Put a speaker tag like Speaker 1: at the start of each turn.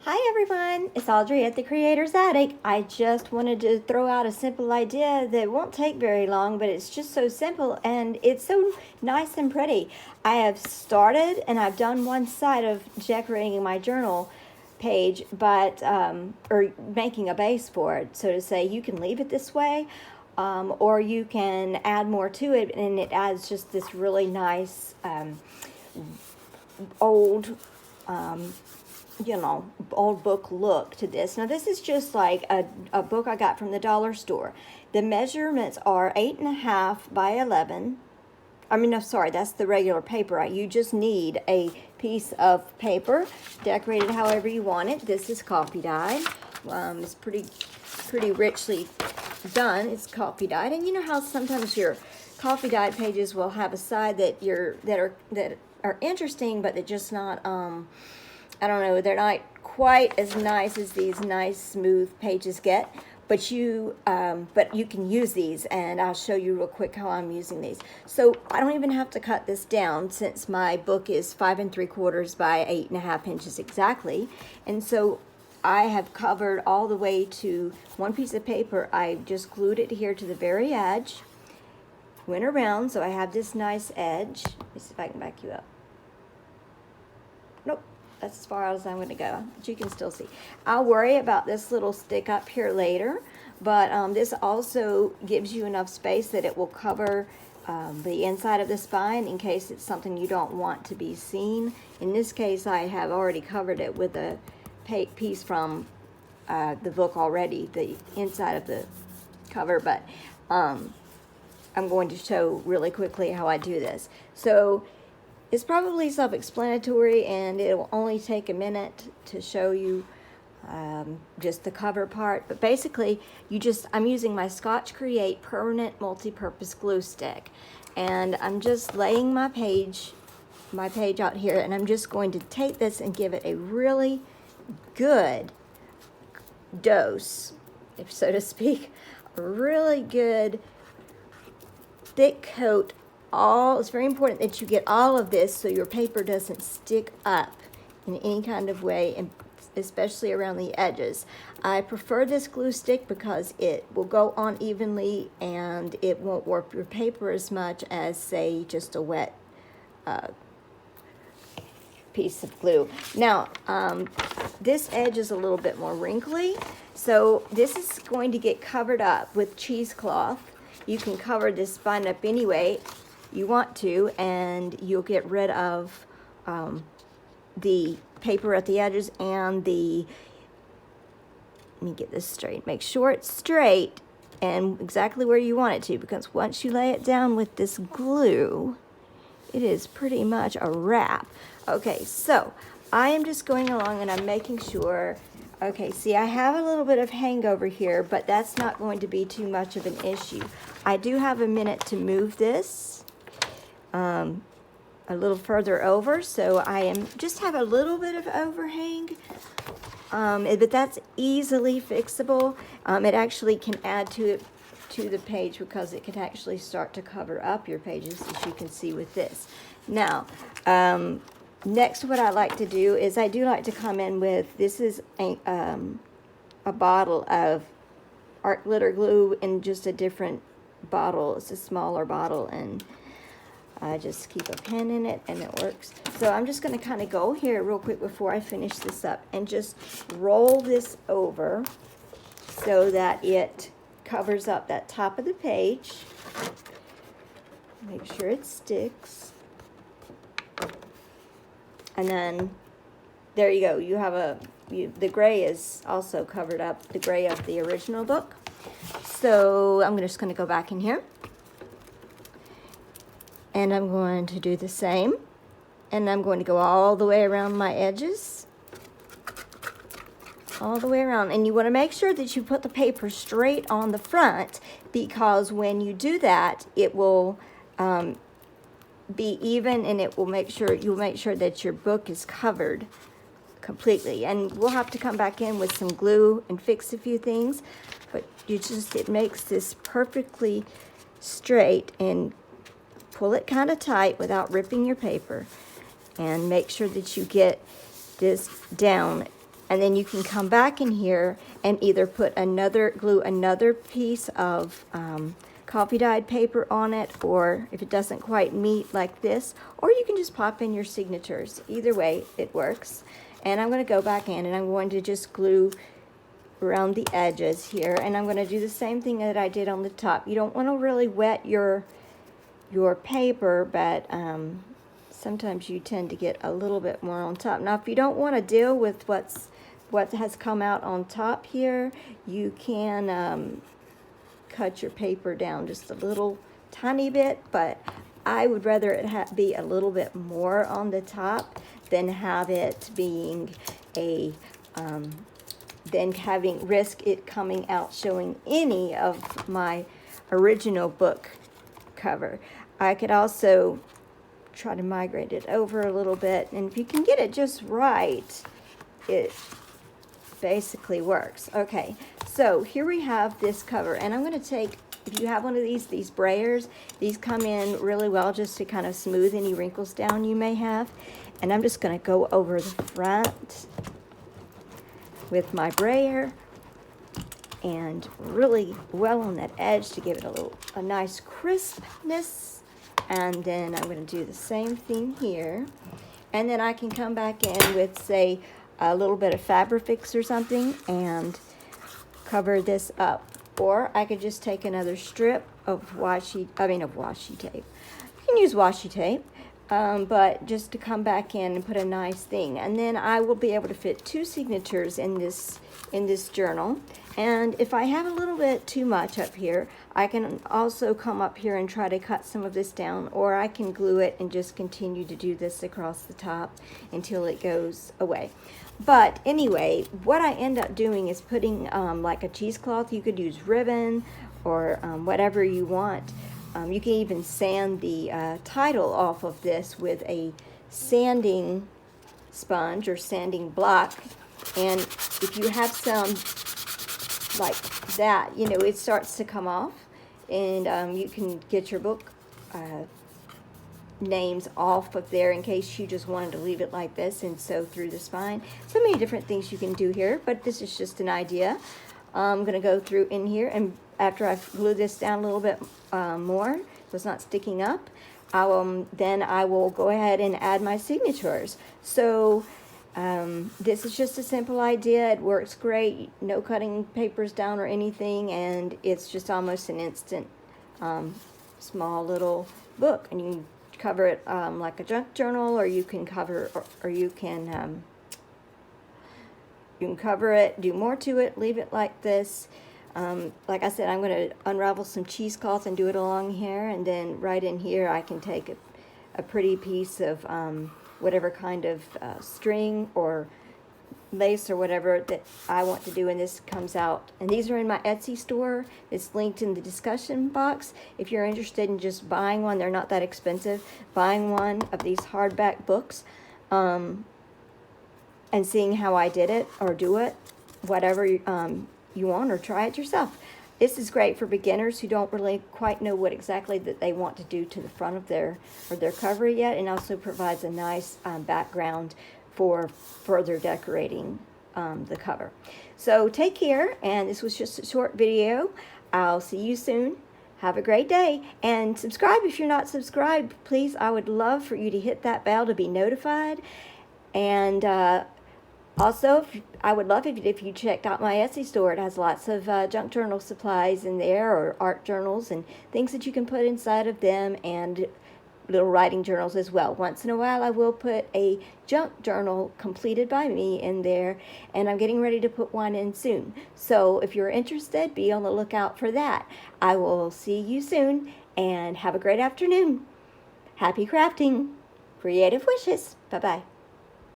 Speaker 1: Hi everyone, it's Audrey at the Creator's Attic. I just wanted to throw out a simple idea that won't take very long, but it's just so simple and it's so nice and pretty. I have started and I've done one side of decorating my journal page, but or making a base for it. So to say, you can leave it this way, or you can add more to it, and it adds just this really nice old old book look to this. Now this is just like a book I got from the dollar store. The measurements are 8.5 by 11. No, sorry, that's the regular paper. You just need a piece of paper, decorated however you want it. This is coffee dyed. It's pretty richly done. It's coffee dyed, and you know how sometimes your coffee dyed pages will have a side that are interesting, but they're just not I don't know, they're not quite as nice as these nice smooth pages get, but you can use these, and I'll show you real quick how I'm using these. So I don't even have to cut this down since my book is 5 3/4 by 8.5 inches exactly, and so I have covered all the way to one piece of paper. I just glued it here to the very edge, went around, so I have this nice edge. Let me see if I can back you up. Nope. That's as far as I'm going to go, but you can still see. I'll worry about this little stick up here later, but this also gives you enough space that it will cover the inside of the spine in case it's something you don't want to be seen. In this case, I have already covered it with a piece from the book already, the inside of the cover, but I'm going to show really quickly how I do this. So it's probably self-explanatory, and it will only take a minute to show you just the cover part. But basically, I'm using my Scotch Create permanent multi-purpose glue stick, and I'm just laying my page out here, and I'm just going to take this and give it a really good dose, if so to speak, a really good thick coat. It's very important that you get all of this so your paper doesn't stick up in any kind of way, and especially around the edges. I prefer this glue stick because it will go on evenly and it won't warp your paper as much as, say, just a wet piece of glue. Now, this edge is a little bit more wrinkly, so this is going to get covered up with cheesecloth. You can cover this spine up anyway you want to, and you'll get rid of the paper at the edges and let me get this straight. Make sure it's straight and exactly where you want it to, because once you lay it down with this glue, it is pretty much a wrap. Okay, so I am just going along and I'm making sure. Okay, see, I have a little bit of hangover here, but that's not going to be too much of an issue. I do have a minute to move this a little further over, so I just have a little bit of overhang, but that's easily fixable. It actually can add to the page because it can actually start to cover up your pages, as you can see with this. Now, next, what I like to do is I do like to come in with, this is a bottle of art glitter glue in just a different bottle. It's a smaller bottle, and I just keep a pen in it and it works. So I'm just going to kind of go here real quick before I finish this up and just roll this over so that it covers up that top of the page. Make sure it sticks. And then there you go. You have the gray is also covered up, the gray of the original book. So I'm just going to go back in here. And I'm going to do the same. And I'm going to go all the way around my edges. All the way around. And you want to make sure that you put the paper straight on the front, because when you do that, it will be even, and you'll make sure that your book is covered completely. And we'll have to come back in with some glue and fix a few things. But it makes this perfectly straight, and pull it kind of tight without ripping your paper, and make sure that you get this down And then you can come back in here and either glue another piece of coffee dyed paper on it, or if it doesn't quite meet like this, or you can just pop in your signatures. Either way, it works. And I'm going to go back in and I'm going to just glue around the edges here, and I'm going to do the same thing that I did on the top. You don't want to really wet your paper, but sometimes you tend to get a little bit more on top. Now, if you don't want to deal with what has come out on top here, you can cut your paper down just a little tiny bit, but I would rather it be a little bit more on the top than have it being than having risk it coming out showing any of my original book cover. I could also try to migrate it over a little bit, and if you can get it just right, it basically works. Okay, so here we have this cover, and I'm going to take, if you have one of these brayers, these come in really well just to kind of smooth any wrinkles down you may have. And I'm just going to go over the front with my brayer and really well on that edge to give it a nice crispness. And then I'm going to do the same thing here. And then I can come back in with, say, a little bit of Fabrifix or something and cover this up. Or I could just take another strip of washi tape. You can use washi tape, but just to come back in and put a nice thing. And then I will be able to fit 2 signatures in this journal. And if I have a little bit too much up here, I can also come up here and try to cut some of this down, or I can glue it and just continue to do this across the top until it goes away. But anyway, what I end up doing is putting like a cheesecloth. You could use ribbon or whatever you want. You can even sand the title off of this with a sanding sponge or sanding block. And if you have some like that, you know, it starts to come off, and you can get your book names off of there in case you just wanted to leave it like this and sew through the spine. So many different things you can do here, but this is just an idea. I'm going to go through in here, and after I've glued this down a little bit more so it's not sticking up, then I will go ahead and add my signatures. So this is just a simple idea. It works great. No cutting papers down or anything, and it's just almost an instant small little book. And you can cover it like a junk journal, or you can cover, or you can cover it, do more to it, leave it like this. Like I said, I'm going to unravel some cheesecloth and do it along here, and then right in here I can take a pretty piece of whatever kind of string or lace or whatever that I want to do, and this comes out. And these are in my Etsy store. It's linked in the discussion box. If you're interested in just buying one, they're not that expensive, buying one of these hardback books and seeing how I did it or do it, whatever you want, or try it yourself. This is great for beginners who don't really quite know what exactly that they want to do to the front of their cover yet, and also provides a nice background for further decorating the cover. So take care, and this was just a short video. I'll see you soon. Have a great day, and subscribe if you're not subscribed, please. I would love for you to hit that bell to be notified. And also, I would love if you checked out my Etsy store. It has lots of junk journal supplies in there, or art journals and things that you can put inside of them, and little writing journals as well. Once in a while I will put a junk journal completed by me in there, and I'm getting ready to put one in soon. So if you're interested, be on the lookout for that. I will see you soon, and have a great afternoon. Happy crafting. Creative wishes. Bye-bye.